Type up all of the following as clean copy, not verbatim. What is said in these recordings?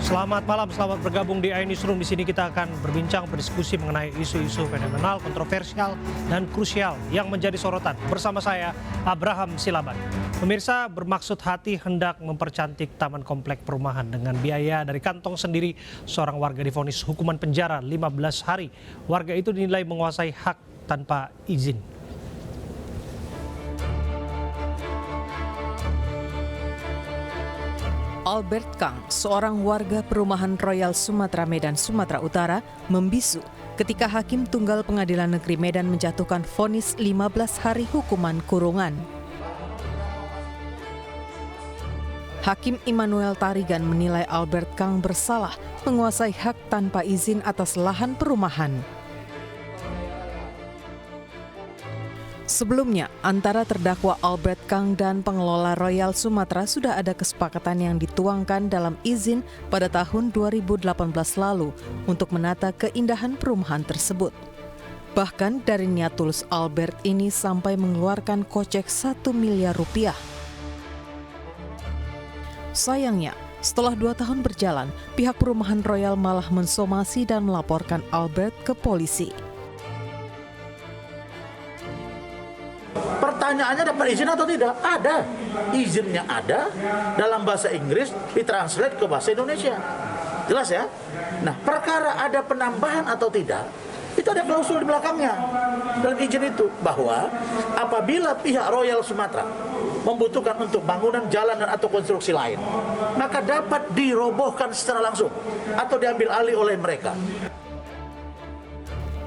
Selamat malam, selamat bergabung di iNewsroom. Di sini kita akan berbincang, berdiskusi mengenai isu-isu fenomenal, kontroversial, dan krusial yang menjadi sorotan. Bersama saya, Abraham Silaban. Pemirsa, bermaksud hati hendak mempercantik taman komplek perumahan dengan biaya dari kantong sendiri. Seorang warga divonis hukuman penjara 15 hari. Warga itu dinilai menguasai hak tanpa izin. Albert Kang, seorang warga perumahan Royal Sumatera Medan, Sumatera Utara, membisu ketika Hakim Tunggal Pengadilan Negeri Medan menjatuhkan vonis 15 hari hukuman kurungan. Hakim Immanuel Tarigan menilai Albert Kang bersalah menguasai hak tanpa izin atas lahan perumahan. Sebelumnya, antara terdakwa Albert Kang dan pengelola Royal Sumatera sudah ada kesepakatan yang dituangkan dalam izin pada tahun 2018 lalu untuk menata keindahan perumahan tersebut. Bahkan dari niat tulus Albert ini sampai mengeluarkan kocek 1 miliar rupiah. Sayangnya, setelah 2 tahun berjalan, pihak perumahan Royal malah mensomasi dan melaporkan Albert ke polisi. Pertanyaannya dapat izin atau tidak? Ada. Izinnya ada, dalam bahasa Inggris ditranslate ke bahasa Indonesia. Jelas ya? Nah, perkara ada penambahan atau tidak, itu ada klausul di belakangnya dalam izin itu, bahwa apabila pihak Royal Sumatera membutuhkan untuk bangunan, jalan dan atau konstruksi lain, maka dapat dirobohkan secara langsung atau diambil alih oleh mereka.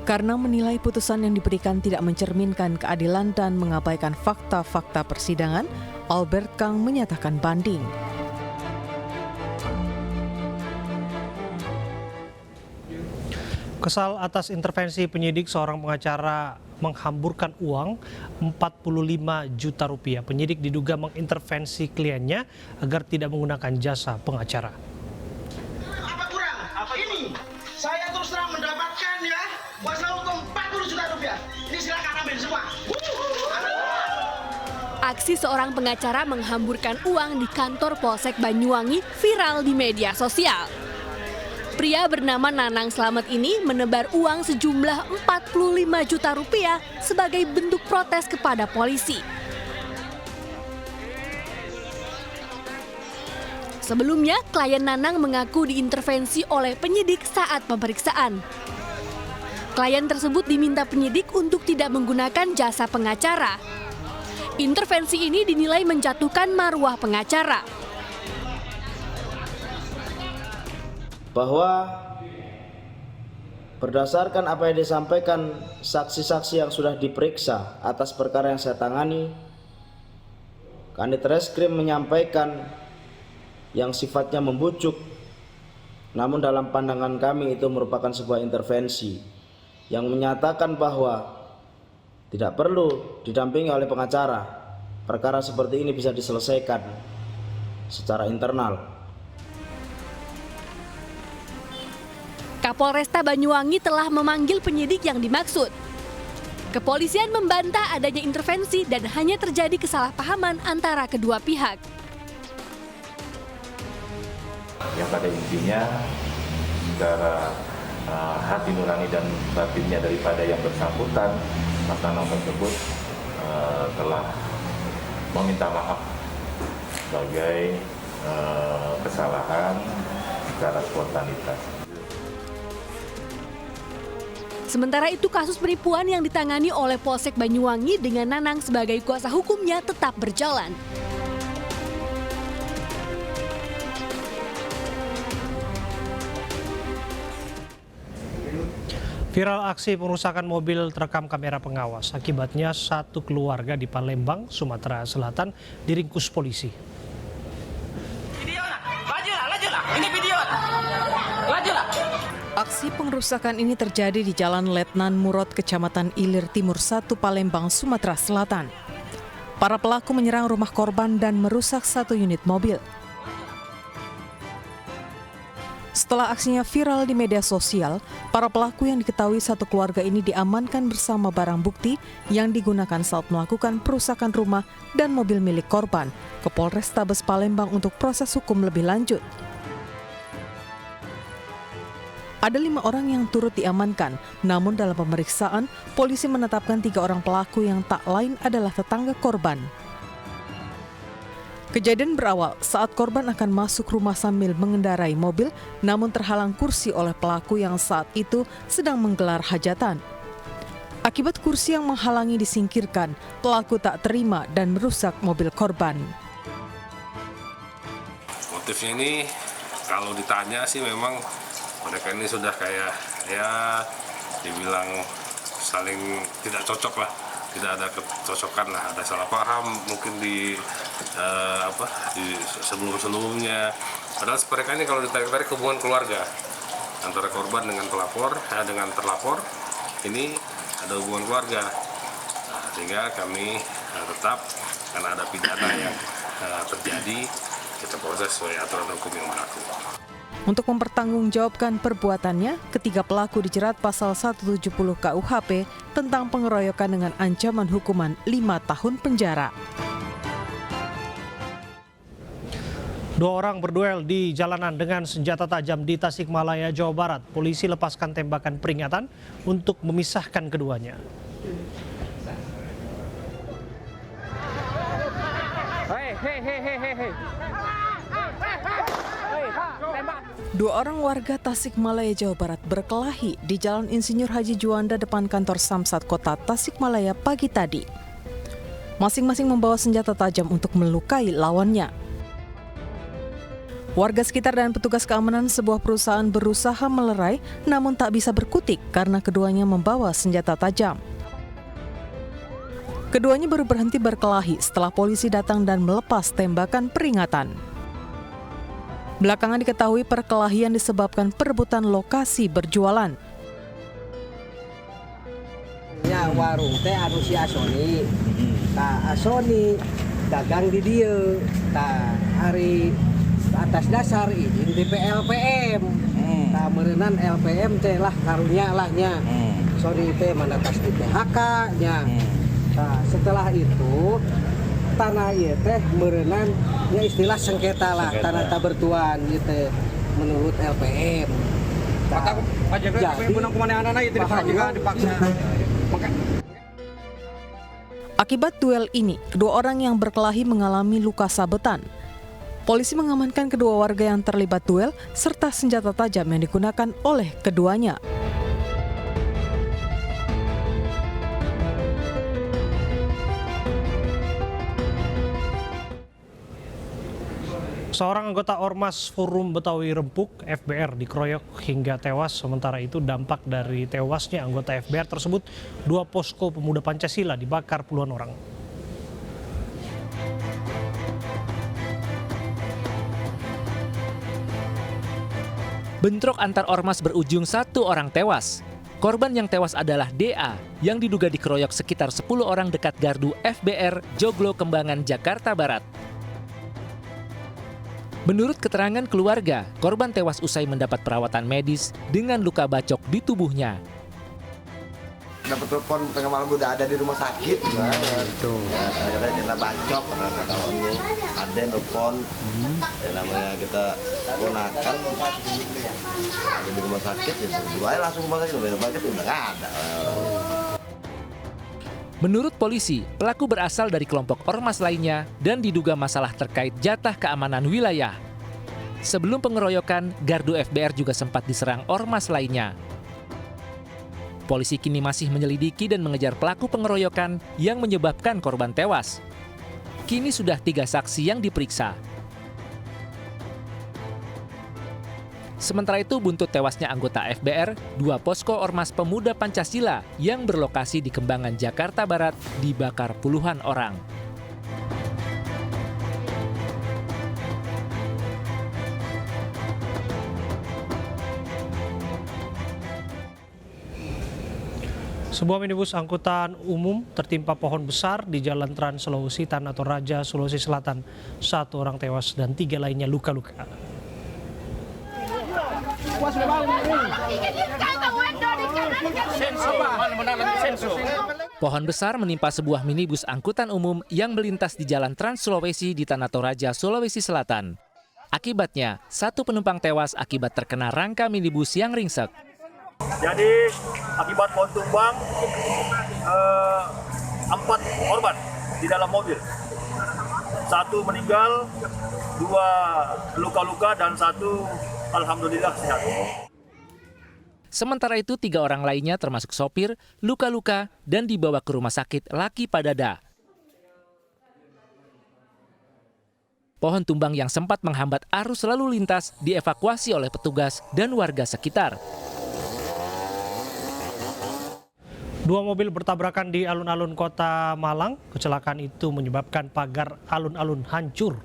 Karena menilai putusan yang diberikan tidak mencerminkan keadilan dan mengabaikan fakta-fakta persidangan, Albert Kang menyatakan banding. Kesal atas intervensi penyidik, seorang pengacara menghamburkan uang 45 juta rupiah. Penyidik diduga mengintervensi kliennya agar tidak menggunakan jasa pengacara. Apa kurang? Ini saya terus terang mendapatkan ya kuasa hukum 40 juta rupiah. Ini silakan ambil semua. Aksi seorang pengacara menghamburkan uang di kantor Polsek Banyuwangi viral di media sosial. Pria bernama Nanang Slamet ini menebar uang sejumlah 45 juta rupiah sebagai bentuk protes kepada polisi. Sebelumnya, klien Nanang mengaku diintervensi oleh penyidik saat pemeriksaan. Klien tersebut diminta penyidik untuk tidak menggunakan jasa pengacara. Intervensi ini dinilai menjatuhkan marwah pengacara. Bahwa berdasarkan apa yang disampaikan saksi-saksi yang sudah diperiksa atas perkara yang saya tangani, Kanit Reskrim menyampaikan yang sifatnya membujuk, namun dalam pandangan kami itu merupakan sebuah intervensi yang menyatakan bahwa tidak perlu didampingi oleh pengacara. Perkara seperti ini bisa diselesaikan secara internal. Kapolresta Banyuwangi telah memanggil penyidik yang dimaksud. Kepolisian membantah adanya intervensi dan hanya terjadi kesalahpahaman antara kedua pihak. Yang pada intinya secara hati nurani dan batinnya daripada yang bersangkutan, Mas Nanang tersebut telah meminta maaf sebagai kesalahan secara spontanitas. Sementara itu, kasus penipuan yang ditangani oleh Polsek Banyuwangi dengan Nanang sebagai kuasa hukumnya tetap berjalan. Viral aksi pengerusakan mobil terekam kamera pengawas. Akibatnya satu keluarga di Palembang, Sumatera Selatan diringkus polisi. Video lah, lajulah. Ini video. Lajulah. Aksi pengerusakan ini terjadi di Jalan Letnan Murad, Kecamatan Ilir Timur 1, Palembang, Sumatera Selatan. Para pelaku menyerang rumah korban dan merusak satu unit mobil. Setelah aksinya viral di media sosial, para pelaku yang diketahui satu keluarga ini diamankan bersama barang bukti yang digunakan saat melakukan perusakan rumah dan mobil milik korban ke Polrestabes Palembang untuk proses hukum lebih lanjut. Ada 5 orang yang turut diamankan, namun dalam pemeriksaan, polisi menetapkan 3 orang pelaku yang tak lain adalah tetangga korban. Kejadian berawal saat korban akan masuk rumah sambil mengendarai mobil, namun terhalang kursi oleh pelaku yang saat itu sedang menggelar hajatan. Akibat kursi yang menghalangi disingkirkan, pelaku tak terima dan merusak mobil korban. Motifnya ini kalau ditanya sih memang mereka ini sudah kayak ya dibilang saling tidak cocok lah, tidak ada kecocokan lah, ada salah paham mungkin di sebelum-sebelumnya. Padahal mereka ini kalau ditarik-tarik hubungan keluarga antara korban dengan pelapor, dengan terlapor ini ada hubungan keluarga. Nah, sehingga kami tetap karena ada pidana yang terjadi, kita proses sesuai aturan hukum yang berlaku. Untuk mempertanggungjawabkan perbuatannya, ketiga pelaku dijerat pasal 170 KUHP tentang pengeroyokan dengan ancaman hukuman 5 tahun penjara. 2 orang berduel di jalanan dengan senjata tajam di Tasikmalaya, Jawa Barat. Polisi lepaskan tembakan peringatan untuk memisahkan keduanya. Dua orang warga Tasikmalaya, Jawa Barat berkelahi di Jalan Insinyur Haji Juanda depan kantor Samsat Kota Tasikmalaya pagi tadi. Masing-masing membawa senjata tajam untuk melukai lawannya. Warga sekitar dan petugas keamanan sebuah perusahaan berusaha melerai, namun tak bisa berkutik karena keduanya membawa senjata tajam. Keduanya baru berhenti berkelahi setelah polisi datang dan melepas tembakan peringatan. Belakangan diketahui perkelahian disebabkan perebutan lokasi berjualan. Ya warung teh anu si Asoni. Tah Asoni dagang di dieu. Tah hari atas dasar izin di PLPM. Tah meureunnan LPM teh lah karunya lah nya. Soni teh manatas di PHK nya. Tah setelah itu tanah ieu teh meureunnan nya istilah sengketa lah, tanah tak bertuan gitu menurut LPM. Jadi menang kumanehanana ieu dipaksa. Akibat duel ini, kedua orang yang berkelahi mengalami luka sabetan. Polisi mengamankan kedua warga yang terlibat duel serta senjata tajam yang digunakan oleh keduanya. Seorang anggota Ormas Forum Betawi Rempuk (FBR) dikeroyok hingga tewas. Sementara itu dampak dari tewasnya anggota FBR tersebut, 2 posko pemuda Pancasila dibakar puluhan orang. Bentrok antar ormas berujung 1 orang tewas. Korban yang tewas adalah DA yang diduga dikeroyok sekitar 10 orang dekat gardu FBR Joglo Kembangan, Jakarta Barat. Menurut keterangan keluarga, korban tewas usai mendapat perawatan medis dengan luka bacok di tubuhnya. Dapat telepon tengah malam udah ada di rumah sakit. Itu. Ada kena bacok, ada telepon. Namanya kita ponakan ada di rumah sakit ya. Dua langsung rumah sakit, udah nggak ada. Menurut polisi, pelaku berasal dari kelompok ormas lainnya dan diduga masalah terkait jatah keamanan wilayah. Sebelum pengeroyokan, gardu FBR juga sempat diserang ormas lainnya. Polisi kini masih menyelidiki dan mengejar pelaku pengeroyokan yang menyebabkan korban tewas. Kini sudah 3 saksi yang diperiksa. Sementara itu, buntut tewasnya anggota FBR, 2 posko Ormas Pemuda Pancasila yang berlokasi di Kembangan, Jakarta Barat dibakar puluhan orang. Sebuah minibus angkutan umum tertimpa pohon besar di Jalan Trans Sulawesi Tanah Toraja, Sulawesi Selatan. 1 orang tewas dan 3 lainnya luka-luka. Pohon besar menimpa sebuah minibus angkutan umum yang melintas di Jalan Trans Sulawesi di Tanah Toraja, Sulawesi Selatan. Akibatnya, 1 penumpang tewas akibat terkena rangka minibus yang ringsek. Jadi akibat pohon tumbang, 4 korban di dalam mobil. 1 meninggal, 2 luka-luka, dan 1 alhamdulillah sehat. Sementara itu 3 orang lainnya termasuk sopir, luka-luka dan dibawa ke rumah sakit Laki Padada. Pohon tumbang yang sempat menghambat arus lalu lintas dievakuasi oleh petugas dan warga sekitar. 2 mobil bertabrakan di alun-alun Kota Malang. Kecelakaan itu menyebabkan pagar alun-alun hancur.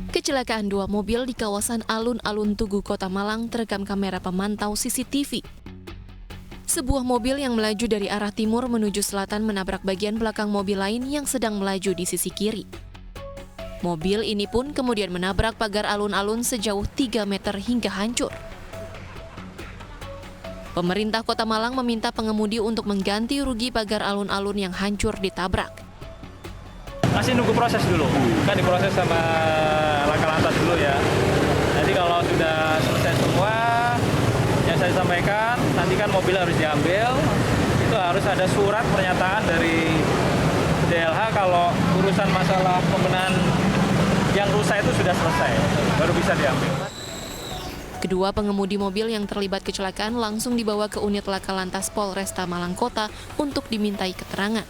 Kecelakaan 2 mobil di kawasan alun-alun Tugu, Kota Malang terekam kamera pemantau CCTV. Sebuah mobil yang melaju dari arah timur menuju selatan menabrak bagian belakang mobil lain yang sedang melaju di sisi kiri. Mobil ini pun kemudian menabrak pagar alun-alun sejauh 3 meter hingga hancur. Pemerintah Kota Malang meminta pengemudi untuk mengganti rugi pagar alun-alun yang hancur ditabrak. Masih nunggu proses dulu, kan diproses sama Laka Lantas dulu ya. Jadi kalau sudah selesai semua yang saya sampaikan, nanti kan mobil harus diambil, itu harus ada surat pernyataan dari DLH kalau urusan masalah pembenahan yang rusak itu sudah selesai, baru bisa diambil. Kedua pengemudi mobil yang terlibat kecelakaan langsung dibawa ke unit Laka Lantas Polresta Malang Kota untuk dimintai keterangan.